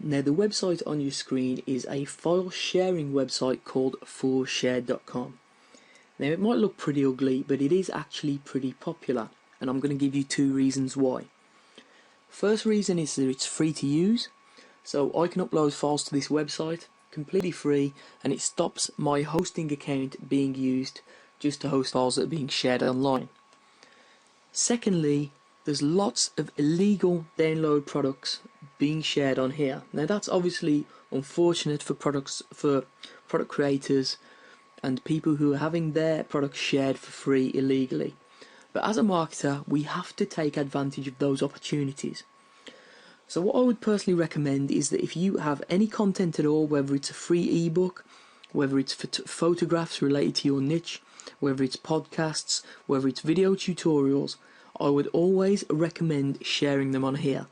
Now the website on your screen is a file sharing website called forshare.com. Now it might look pretty ugly, but it is actually pretty popular, and I'm going to give you two reasons why. First reason is that it's free to use, so I can upload files to this website completely free, and it stops my hosting account being used just to host files that are being shared online. Secondly, there's lots of illegal download products being shared on here. Now that's obviously unfortunate for product creators and people who are having their products shared for free illegally. But as a marketer, we have to take advantage of those opportunities. So what I would personally recommend is that if you have any content at all, whether it's a free ebook, whether it's photographs related to your niche, whether it's podcasts, whether it's video tutorials, I would always recommend sharing them on here.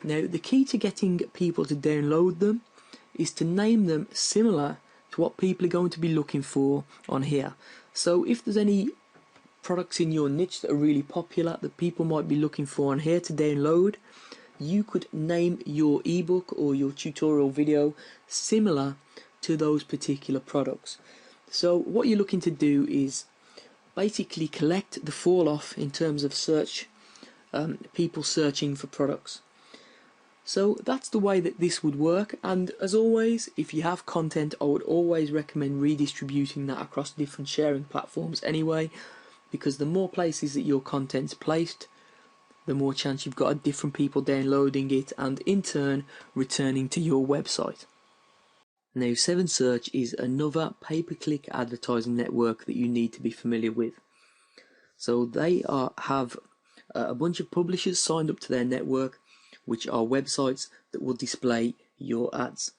Now, the key to getting people to download them is to name them similar to what people are going to be looking for on here. So if there's any products in your niche that are really popular that people might be looking for on here to download, you could name your ebook or your tutorial video similar to those particular products. So what you're looking to do is basically collect the fall off in terms of search, people searching for products. So that's the way that this would work, and as always, if you have content, I would always recommend redistributing that across different sharing platforms anyway, because the more places that your content's placed, the more chance you've got of different people downloading it and in turn returning to your website. Now 7Search is another pay-per-click advertising network that you need to be familiar with. So they have a bunch of publishers signed up to their network, which are websites that will display your ads.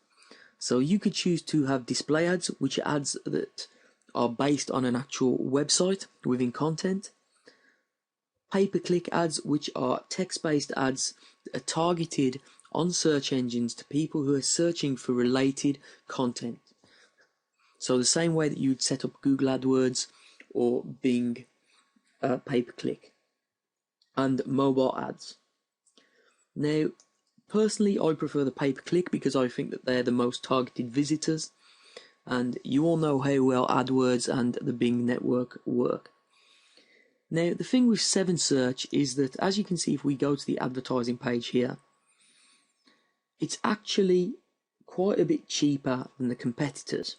So you could choose to have display ads, which are ads that are based on an actual website within content. Pay-per-click ads, which are text-based ads that are targeted on search engines to people who are searching for related content. So the same way that you'd set up Google AdWords or Bing pay-per-click. And mobile ads. Now, personally, I prefer the pay-per-click because I think that they're the most targeted visitors, and you all know how well AdWords and the Bing network work. Now, the thing with 7Search is that, as you can see, if we go to the advertising page here, it's actually quite a bit cheaper than the competitors.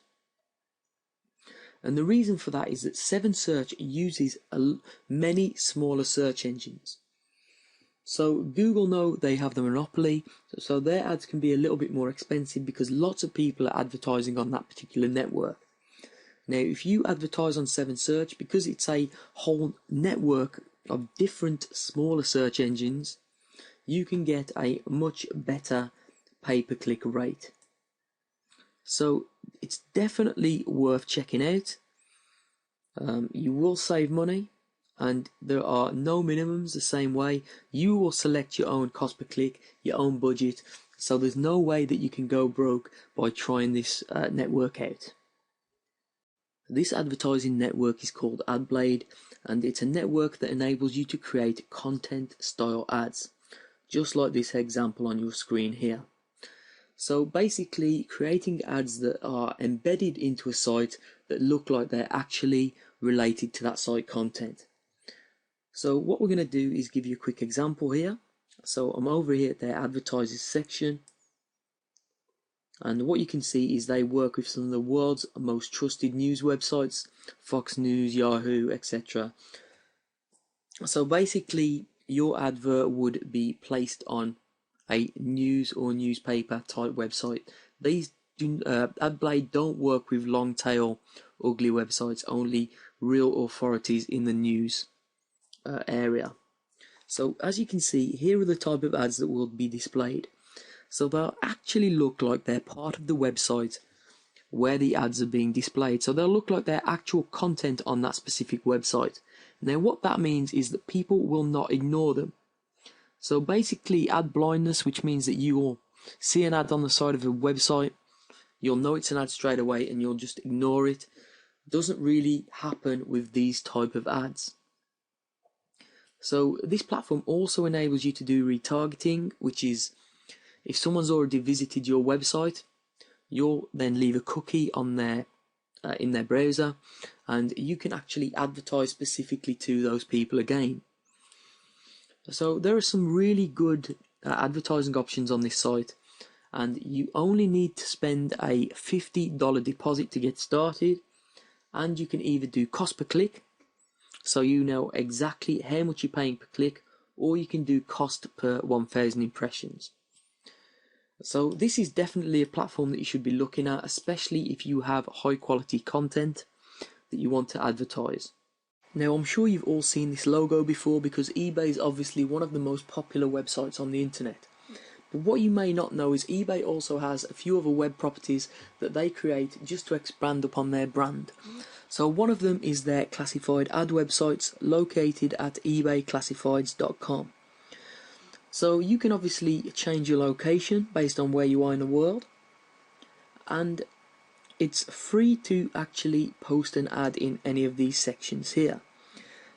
And the reason for that is that 7Search uses many smaller search engines. So Google know they have the monopoly, so their ads can be a little bit more expensive because lots of people are advertising on that particular network. Now, if you advertise on 7Search, because it's a whole network of different smaller search engines, you can get a much better pay-per-click rate. So it's definitely worth checking out. You will save money, and there are no minimums the same way. You will select your own cost per click, your own budget, so there's no way that you can go broke by trying this network out. This advertising network is called AdBlade, and it's a network that enables you to create content style ads, just like this example on your screen here. So basically creating ads that are embedded into a site that look like they're actually related to that site content. So what we're going to do is give you a quick example here. So I'm over here at their advertisers section, and what you can see is they work with some of the world's most trusted news websites, Fox News, Yahoo, etc. So basically your advert would be placed on a news or newspaper type website. These AdBlade don't work with long tail ugly websites, only real authorities in the news area. So as you can see, here are the type of ads that will be displayed. So they'll actually look like they're part of the website where the ads are being displayed. So they'll look like they're actual content on that specific website. Now what that means is that people will not ignore them. So basically ad blindness, which means that you will see an ad on the side of a website, you'll know it's an ad straight away and you'll just ignore it, doesn't really happen with these type of ads. So this platform also enables you to do retargeting, which is If someone's already visited your website, you'll then leave a cookie on their in their browser, and you can actually advertise specifically to those people again. So there are some really good advertising options on this site, and you only need to spend a $50 deposit to get started, and you can either do cost per click, so you know exactly how much you're paying per click, or you can do cost per 1,000 impressions. So this is definitely a platform that you should be looking at, especially if you have high quality content that you want to advertise. Now, I'm sure you've all seen this logo before, because eBay is obviously one of the most popular websites on the internet. But what you may not know is eBay also has a few other web properties that they create just to expand upon their brand. So one of them is their classified ad websites located at ebayclassifieds.com. So you can obviously change your location based on where you are in the world, and it's free to actually post an ad in any of these sections here.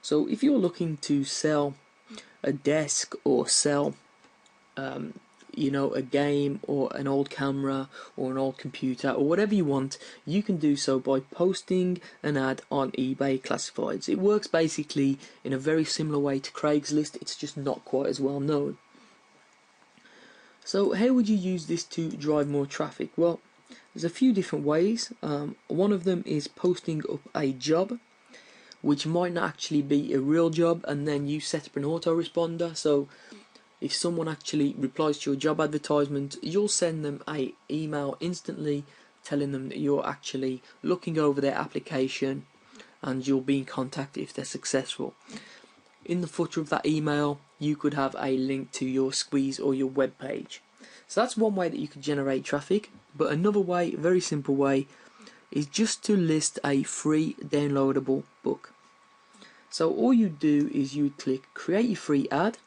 So if you're looking to sell a desk, or sell a game or an old camera or an old computer or whatever you want, you can do so by posting an ad on eBay Classifieds. It works basically in a very similar way to Craigslist, it's just not quite as well known. So how would you use this to drive more traffic? Well, there's a few different ways. One of them is posting up a job, which might not actually be a real job, and then you set up an autoresponder. So if someone actually replies to your job advertisement, you'll send them an email instantly telling them that you're actually looking over their application, and you'll be in contact if they're successful. In the footer of that email, you could have a link to your Squeeze or your web page. So that's one way that you could generate traffic. But another way, very simple way, is just to list a free downloadable book. So all you do is you click create your free ad,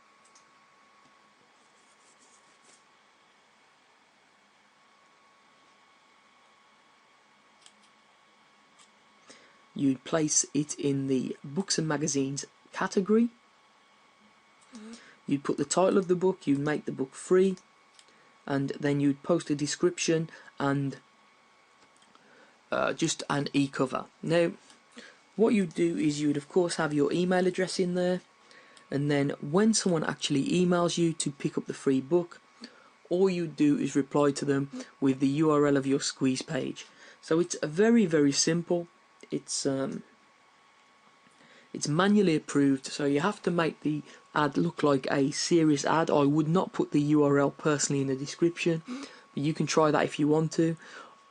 you'd place it in the books and magazines category. You'd put the title of the book, you'd make the book free, and then you'd post a description and just an e-cover. Now, what you'd do is you'd of course have your email address in there, and then when someone actually emails you to pick up the free book, all you do is reply to them with the URL of your Squeeze page. So it's a very simple. It's manually approved, so you have to make the ad look like a serious ad. I would not put the URL personally in the description, but you can try that if you want to.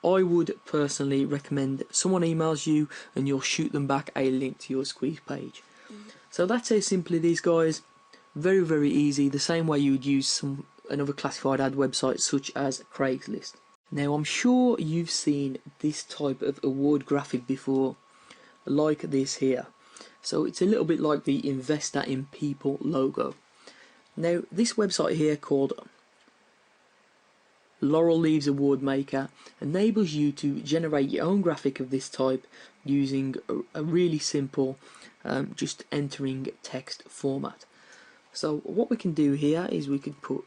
I would personally recommend someone emails you and you'll shoot them back a link to your Squeeze page. So that's how simple it is, guys. Very easy, the same way you would use another classified ad website such as Craigslist. Now, I'm sure you've seen this type of award graphic before, like this here. So it's a little bit like the Investor in People logo. Now, this website here called Laurel Leaves Award Maker enables you to generate your own graphic of this type using a really simple just entering text format. So what we can do here is we could put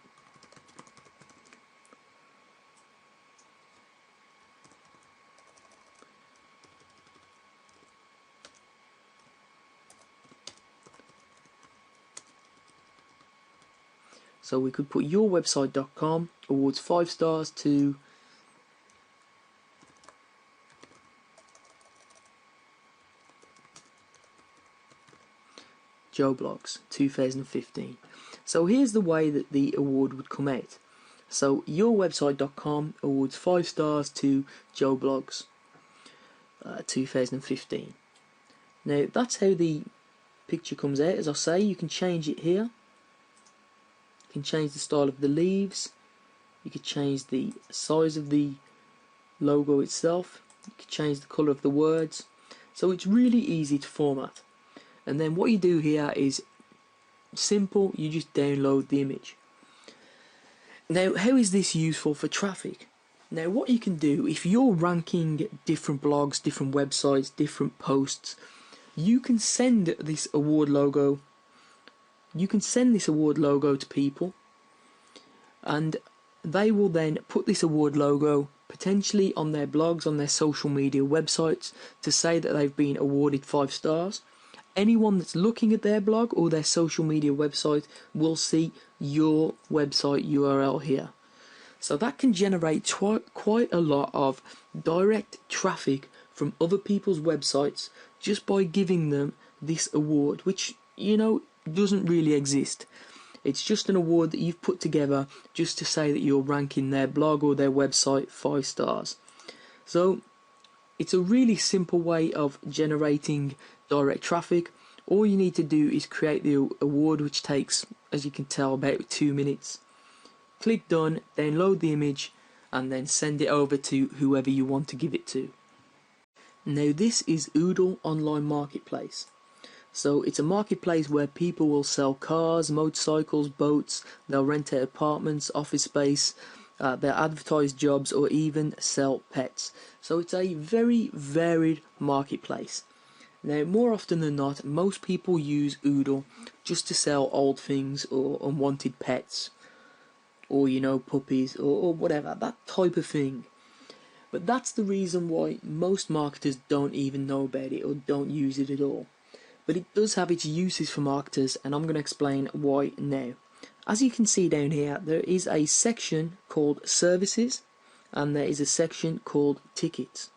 yourwebsite.com awards 5 stars to Joe Blogs 2015. So here's the way that the award would come out. So yourwebsite.com awards 5 stars to Joe Blogs 2015. Now that's how the picture comes out. As I say, you can change it here. You can change the style of the leaves. You can change the size of the logo itself. You can change the colour of the words. So it's really easy to format. And then what you do here is simple. You just download the image. Now, how is this useful for traffic? Now, what you can do, if you're ranking different blogs, different websites, different posts, you can send this award logo. You can send this award logo to people, and they will then put this award logo potentially on their blogs, on their social media websites, to say that they've been awarded 5 stars. Anyone that's looking at their blog or their social media website will see your website URL here. So that can generate quite a lot of direct traffic from other people's websites just by giving them this award, which, doesn't really exist. It's just an award that you've put together just to say that you're ranking their blog or their website 5 stars. So it's a really simple way of generating direct traffic. All you need to do is create the award, which takes, as you can tell, about 2 minutes. Click done, download the image, and then send it over to whoever you want to give it to. Now this is Oodle Online Marketplace. So it's a marketplace where people will sell cars, motorcycles, boats, they'll rent out apartments, office space, they'll advertise jobs, or even sell pets. So it's a very varied marketplace. Now, more often than not, most people use Oodle just to sell old things or unwanted pets, or puppies, or whatever, that type of thing. But that's the reason why most marketers don't even know about it or don't use it at all. But it does have its uses for marketers, and I'm going to explain why now. As you can see down here, there is a section called Services, and there is a section called Tickets.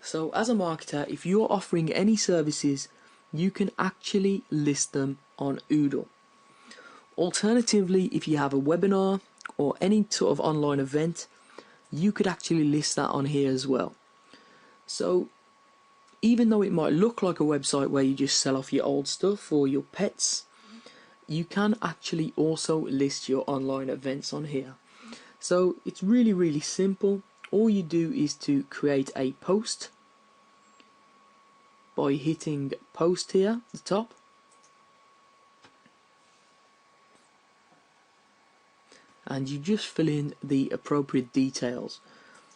So as a marketer, if you're offering any services, you can actually list them on Oodle. Alternatively, if you have a webinar or any sort of online event, you could actually list that on here as well. So even though it might look like a website where you just sell off your old stuff or your pets, you can actually also list your online events on here. So it's really, really simple. All you do is to create a post by hitting post here at the top. And you just fill in the appropriate details.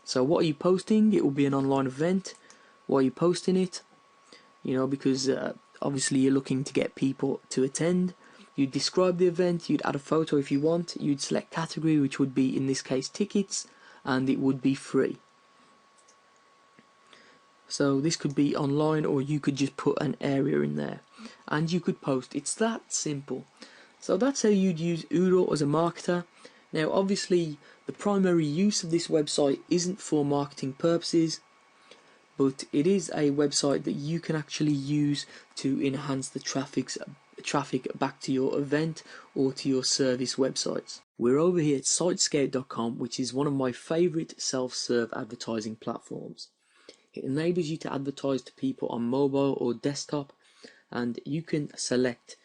So what are you posting? It will be an online event. Why are you posting it? Because obviously you're looking to get people to attend. You'd describe the event, you'd add a photo if you want, you'd select category, which would be in this case tickets, and it would be free. So this could be online, or you could just put an area in there and you could post. It's that simple. So that's how you'd use Oodle as a marketer. Now obviously the primary use of this website isn't for marketing purposes, but it is a website that you can actually use to enhance the traffic back to your event or to your service websites. We're over here at Sitescout.com, which is one of my favorite self-serve advertising platforms. It enables you to advertise to people on mobile or desktop, and you can select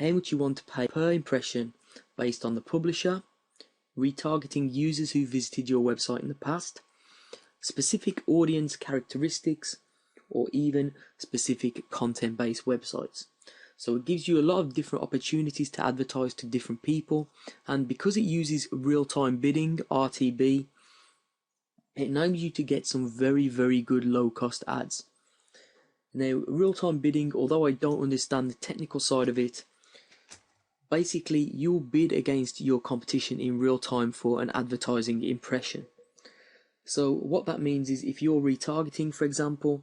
how much you want to pay per impression based on the publisher, retargeting users who visited your website in the past, specific audience characteristics, or even specific content-based websites. So it gives you a lot of different opportunities to advertise to different people, and because it uses real-time bidding, RTB, it enables you to get some very, very good low-cost ads. Now, real-time bidding, although I don't understand the technical side of it, basically you'll bid against your competition in real time for an advertising impression. So what that means is if you're retargeting, for example,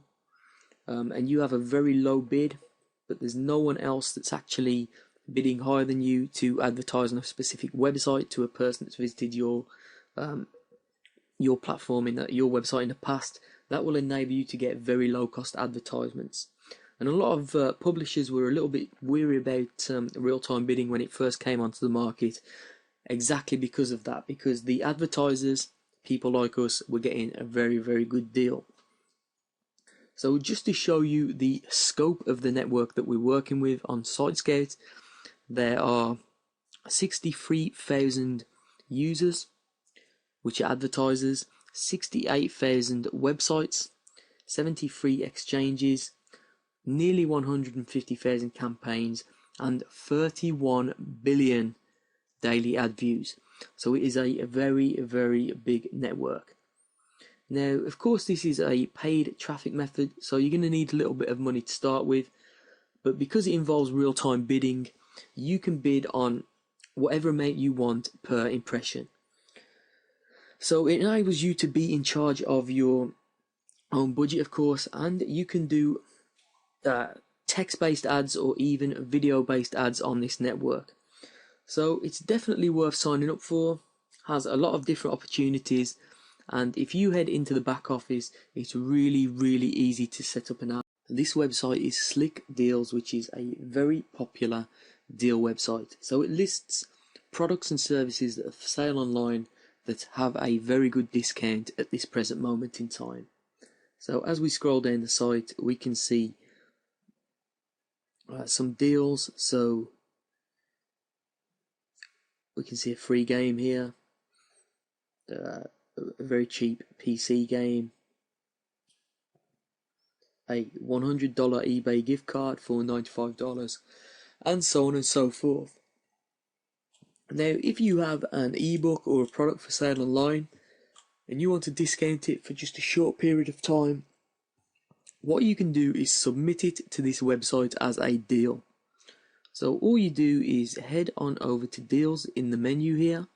and you have a very low bid, but there's no one else that's actually bidding higher than you to advertise on a specific website to a person that's visited your platform your website in the past, that will enable you to get very low cost advertisements. And a lot of publishers were a little bit weary about real-time bidding when it first came onto the market, exactly because of that, because the advertisers, people like us, were getting a very, very good deal. So just to show you the scope of the network that we're working with on Sitescout, there are 63,000 users, which are advertisers, 68,000 websites, 73 exchanges, nearly 150,000 campaigns, and 31 billion daily ad views. So it is a very, very big network. Now, of course, this is a paid traffic method, so you're going to need a little bit of money to start with, but because it involves real-time bidding, you can bid on whatever amount you want per impression. So it enables you to be in charge of your own budget, of course, and you can do text-based ads or even video-based ads on this network. So it's definitely worth signing up for. Has a lot of different opportunities, and if you head into the back office, it's really easy to set up an ad. This website is Slick Deals, which is a very popular deal website. So it lists products and services that are for sale online that have a very good discount at this present moment in time. So as we scroll down the site, we can see some deals. So we can see a free game here, a very cheap PC game, a $100 eBay gift card for $95, and so on and so forth. Now, if you have an ebook or a product for sale online and you want to discount it for just a short period of time, what you can do is submit it to this website as a deal. So all you do is head on over to deals in the menu here,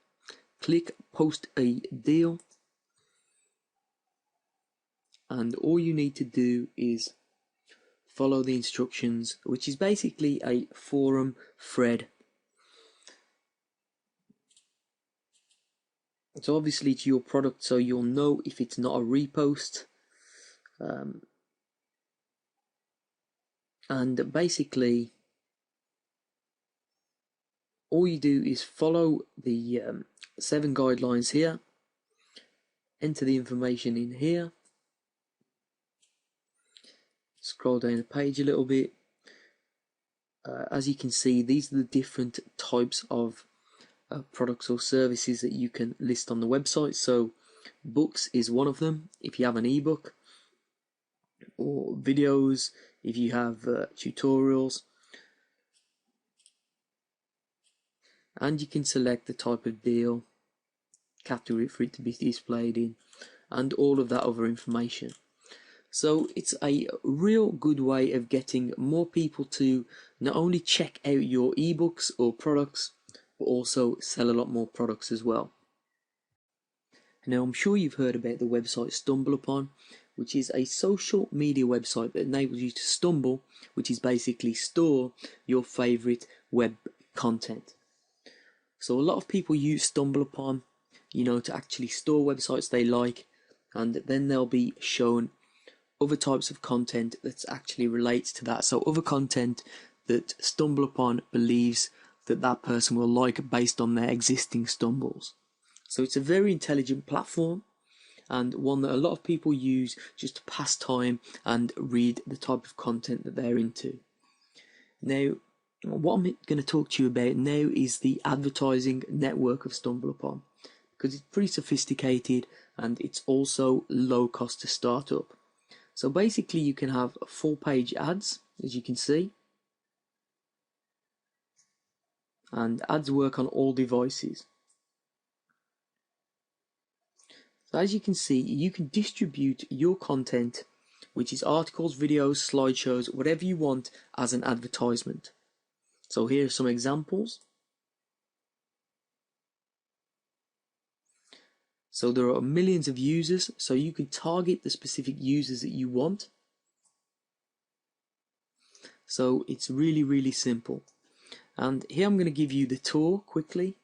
click post a deal, and all you need to do is follow the instructions, which is basically a forum thread. So obviously it's your product, so you'll know if it's not a repost. And basically all you do is follow the 7 guidelines here, enter the information in here, scroll down the page a little bit. As you can see, these are the different types of products or services that you can list on the website. So books is one of them if you have an ebook, or videos if you have tutorials, and you can select the type of deal, category for it to be displayed in, and all of that other information. So it's a real good way of getting more people to not only check out your ebooks or products, but also sell a lot more products as well. Now, I'm sure you've heard about the website StumbleUpon, which is a social media website that enables you to stumble, which is basically store your favorite web content. So a lot of people use StumbleUpon, to actually store websites they like, and then they'll be shown other types of content that actually relates to that. So other content that StumbleUpon believes that person will like based on their existing stumbles. So it's a very intelligent platform, and one that a lot of people use just to pass time and read the type of content that they're into. Now, what I'm going to talk to you about now is the advertising network of StumbleUpon, because it's pretty sophisticated and it's also low cost to start up. So basically you can have full page ads, as you can see, and ads work on all devices. So as you can see, you can distribute your content, which is articles, videos, slideshows, whatever you want, as an advertisement. So here are some examples. So there are millions of users, so you can target the specific users that you want. So it's really simple. And here I'm going to give you the tour quickly.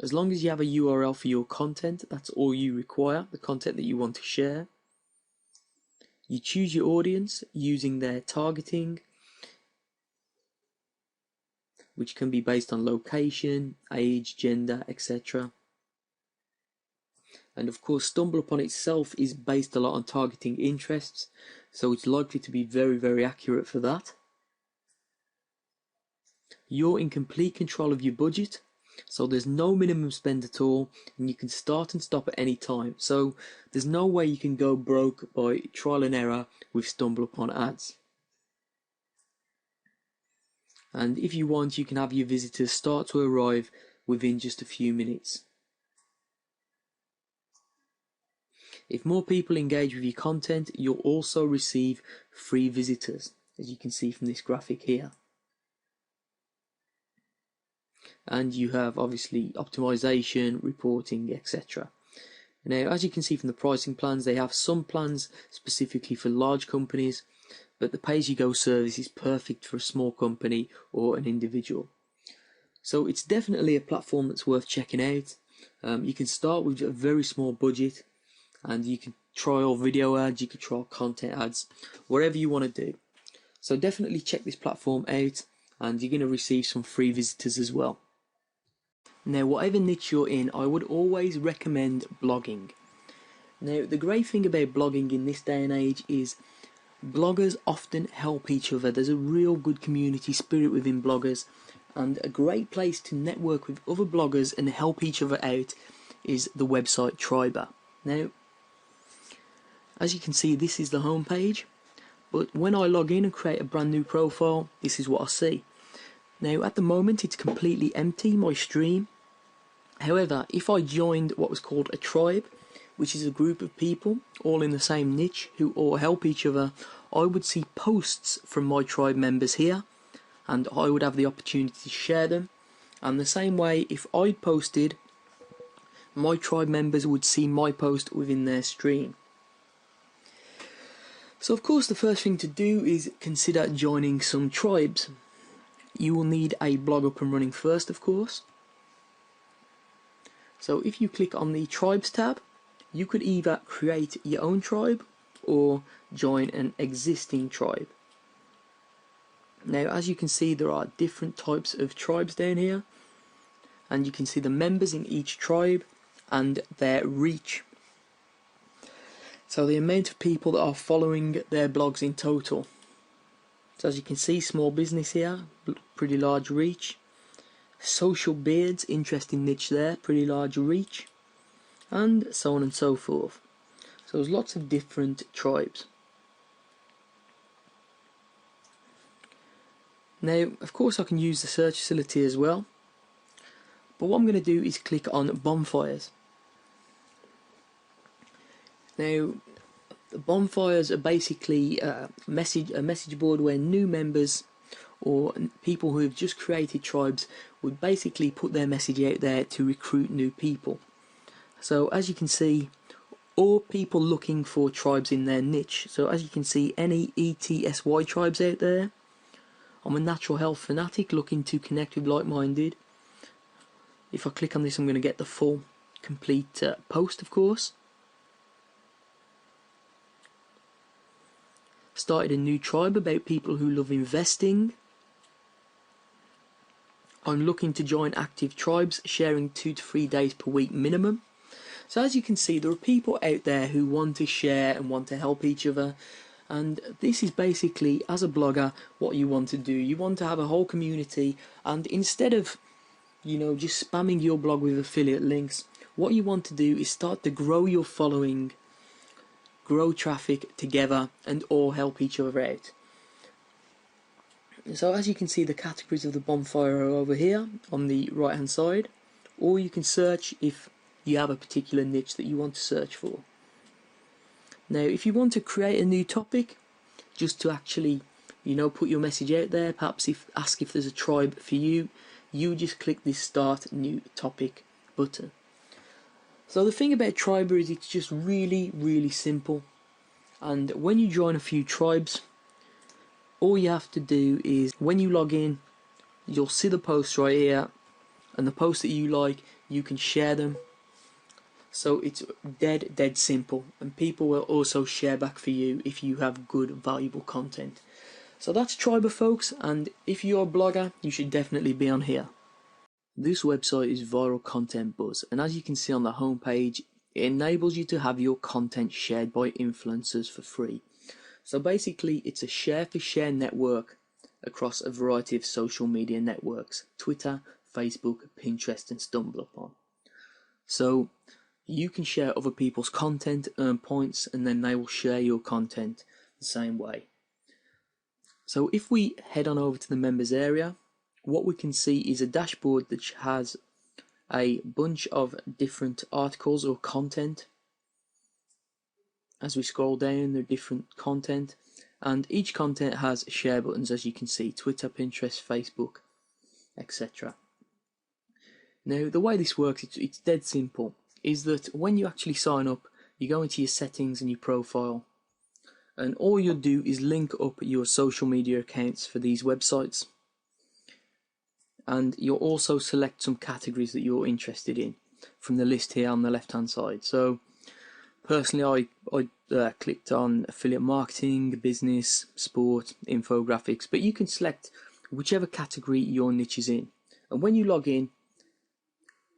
As long as you have a URL for your content, that's all you require, the content that you want to share. You choose your audience using their targeting, which can be based on location, age, gender, etc. And of course, StumbleUpon itself is based a lot on targeting interests, so it's likely to be very accurate for that. You're in complete control of your budget, so there's no minimum spend at all, and you can start and stop at any time. So there's no way you can go broke by trial and error with StumbleUpon ads. And if you want, you can have your visitors start to arrive within just a few minutes. If more people engage with your content, you'll also receive free visitors, as you can see from this graphic here. and you have obviously optimization, reporting, etc. Now, as you can see from the pricing plans, they have some plans specifically for large companies, but the pay-as-you-go service is perfect for a small company or an individual. So it's definitely a platform that's worth checking out. You can start with a very small budget, and you can trial video ads, you can trial content ads, whatever you want to do. So definitely check this platform out, and you're going to receive some free visitors as well. Now, whatever niche you're in, I would always recommend blogging. Now, the great thing about blogging in this day and age is bloggers often help each other. There's a real good community spirit within bloggers, and a great place to network with other bloggers and help each other out is the website Triber. Now, as you can see, this is the home page, but when I log in and create a brand new profile, this is what I see. Now, at the moment, it's completely empty, my stream. However, if I joined what was called a tribe, which is a group of people all in the same niche who all help each other, I would see posts from my tribe members here, and I would have the opportunity to share them. And the same way, if I posted, my tribe members would see my post within their stream. So of course, the first thing to do is consider joining some tribes. You will need a blog up and running first, of course. So if you click on the Tribes tab, you could either create your own tribe or join an existing tribe. Now, as you can see, there are different types of tribes down here, and you can see the members in each tribe and their reach. So the amount of people that are following their blogs in total. So as you can see, small business here, pretty large reach. Social beards, interesting niche there, pretty large reach. And so on and so forth. So there's lots of different tribes. Now, of course, I can use the search facility as well. But what I'm going to do is click on bonfires. Now, the bonfires are basically a message board where new members or people who have just created tribes would basically put their message out there to recruit new people. So as you can see, or people looking for tribes in their niche. So as you can see, any ETSY tribes out there. I'm a natural health fanatic looking to connect with like-minded. If I click on this, I'm going to get the full complete post, of course. Started a new tribe about people who love investing. I'm looking to join active tribes, sharing 2 to 3 days per week minimum. So as you can see, there are people out there who want to share and want to help each other. And this is basically, as a blogger, what you want to do. You want to have a whole community, and instead of, just spamming your blog with affiliate links, what you want to do is start to grow your following, grow traffic together, and all help each other out. So as you can see, the categories of the bonfire are over here on the right hand side, or you can search if you have a particular niche that you want to search for. Now, if you want to create a new topic, just to actually, put your message out there, perhaps ask if there's a tribe for you, you just click this Start New Topic button. So the thing about Triber is it's just really, really simple. And when you join a few tribes, all you have to do is, when you log in, you'll see the posts right here, and the posts that you like, you can share them. So it's dead simple, and people will also share back for you if you have good, valuable content. So that's Triber, folks, and if you're a blogger, you should definitely be on here. This website is Viral Content Buzz, and as you can see on the homepage, it enables you to have your content shared by influencers for free. So basically, it's a share-for-share network across a variety of social media networks: Twitter, Facebook, Pinterest, and StumbleUpon. So you can share other people's content, earn points, and then they will share your content the same way. So if we head on over to the members area, what we can see is a dashboard that has a bunch of different articles or content. As we scroll down, there are different content, and each content has share buttons, as you can see: Twitter, Pinterest, Facebook, etc. Now the way this works, it's dead simple, is that when you actually sign up, you go into your settings and your profile, and all you'll do is link up your social media accounts for these websites, and you'll also select some categories that you're interested in from the list here on the left hand side. So personally I clicked on affiliate marketing, business, sport, infographics, but you can select whichever category your niche is in, and when you log in,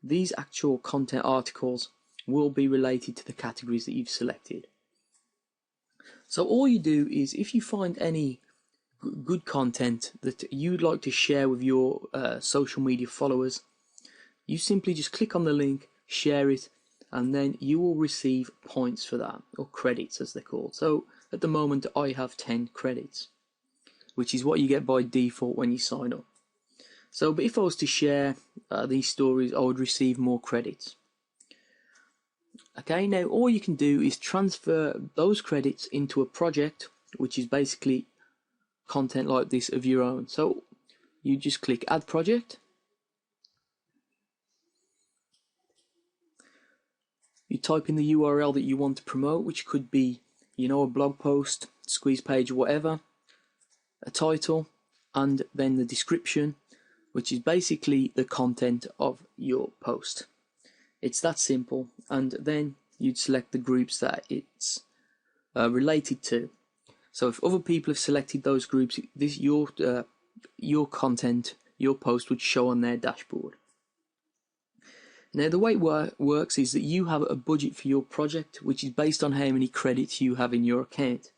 these actual content articles will be related to the categories that you've selected. So all you do is, if you find any good content that you'd like to share with your social media followers, you simply just click on the link, share it, and then you will receive points for that, or credits as they're called. So at the moment I have 10 credits, which is what you get by default when you sign up. So, but if I was to share these stories, I would receive more credits. Okay, now all you can do is transfer those credits into a project, which is basically content like this of your own. So you just click Add Project. You type in the URL that you want to promote, which could be, a blog post, squeeze page, whatever, a title, and then the description, which is basically the content of your post. It's that simple, and then you'd select the groups that it's related to. So if other people have selected those groups, your content, your post would show on their dashboard. Now the way it works is that you have a budget for your project, which is based on how many credits you have in your account.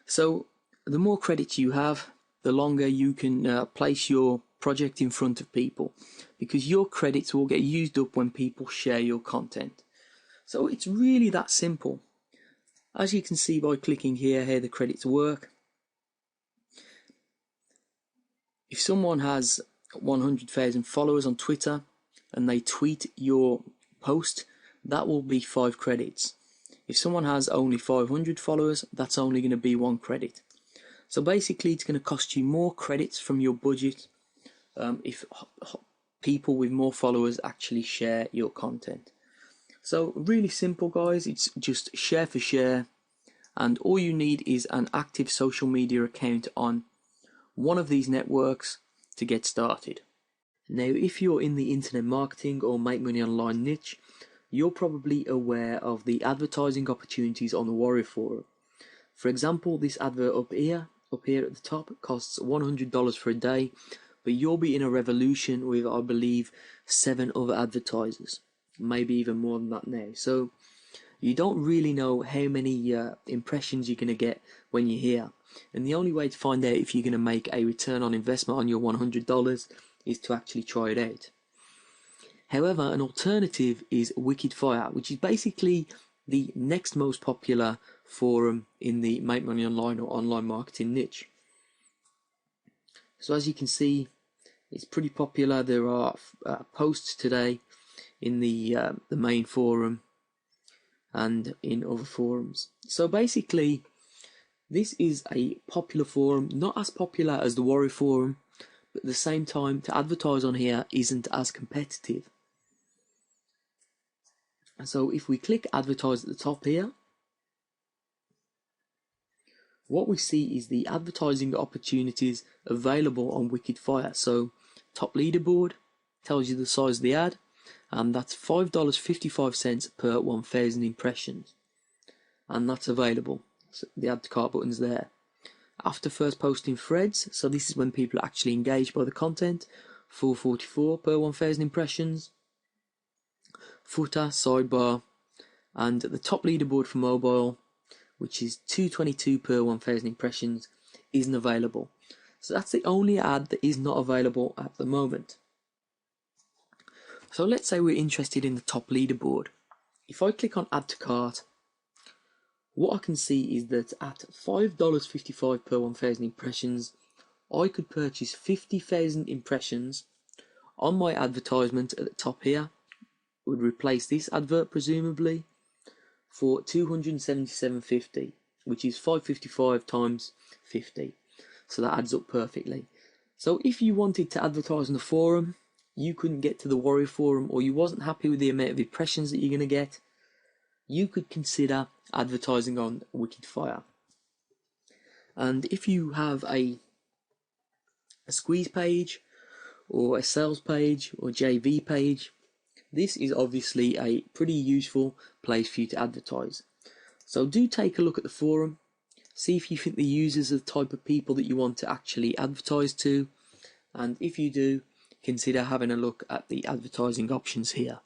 So the more credits you have, the longer you can place your project in front of people, because your credits will get used up when people share your content. So it's really that simple. As you can see by clicking here how the credits work, if someone has 100,000 followers on Twitter and they tweet your post, that will be 5 credits. If someone has only 500 followers, that's only going to be 1 credit. So basically it's going to cost you more credits from your budget if people with more followers actually share your content. So really simple, guys. It's just share for share, and all you need is an active social media account on one of these networks to get started. Now if you're in the internet marketing or make money online niche, you're probably aware of the advertising opportunities on the Warrior Forum. For example, this advert up here at the top costs $100 for a day, but you'll be in a revolution with, I believe, 7 other advertisers, maybe even more than that now. So you don't really know how many impressions you're going to get when you're here, and the only way to find out if you're going to make a return on investment on your $100 is to actually try it out. However, an alternative is Wikidfire, which is basically the next most popular forum in the make money online or online marketing niche. So as you can see, it's pretty popular. There are posts today in the main forum and in other forums. So basically, this is a popular forum, not as popular as the Warrior Forum, but at the same time, to advertise on here isn't as competitive. So if we click advertise at the top here, what we see is the advertising opportunities available on Wikidfire. So top leaderboard tells you the size of the ad, and that's $5.55 per 1,000 impressions, and that's available. So the add to cart button's there. After first posting threads, so this is when people are actually engaged by the content, $4.44 per 1,000 impressions. Footer, sidebar, and the top leaderboard for mobile, which is $2.22 per 1,000 impressions, isn't available. So that's the only ad that is not available at the moment. So let's say we're interested in the top leaderboard. If I click on add to cart, what I can see is that at $5.55 per 1,000 impressions, I could purchase 50,000 impressions on my advertisement at the top here. Would replace this advert presumably for $277.50, which is $5.55 times 50. So that adds up perfectly. So if you wanted to advertise on the forum, you couldn't get to the Warrior Forum, or you wasn't happy with the amount of impressions that you're going to get, you could consider advertising on Wicked Fire. And if you have a squeeze page, or a sales page, or JV page, this is obviously a pretty useful place for you to advertise. So do take a look at the forum, see if you think the users are the type of people that you want to actually advertise to, and if you do, consider having a look at the advertising options here.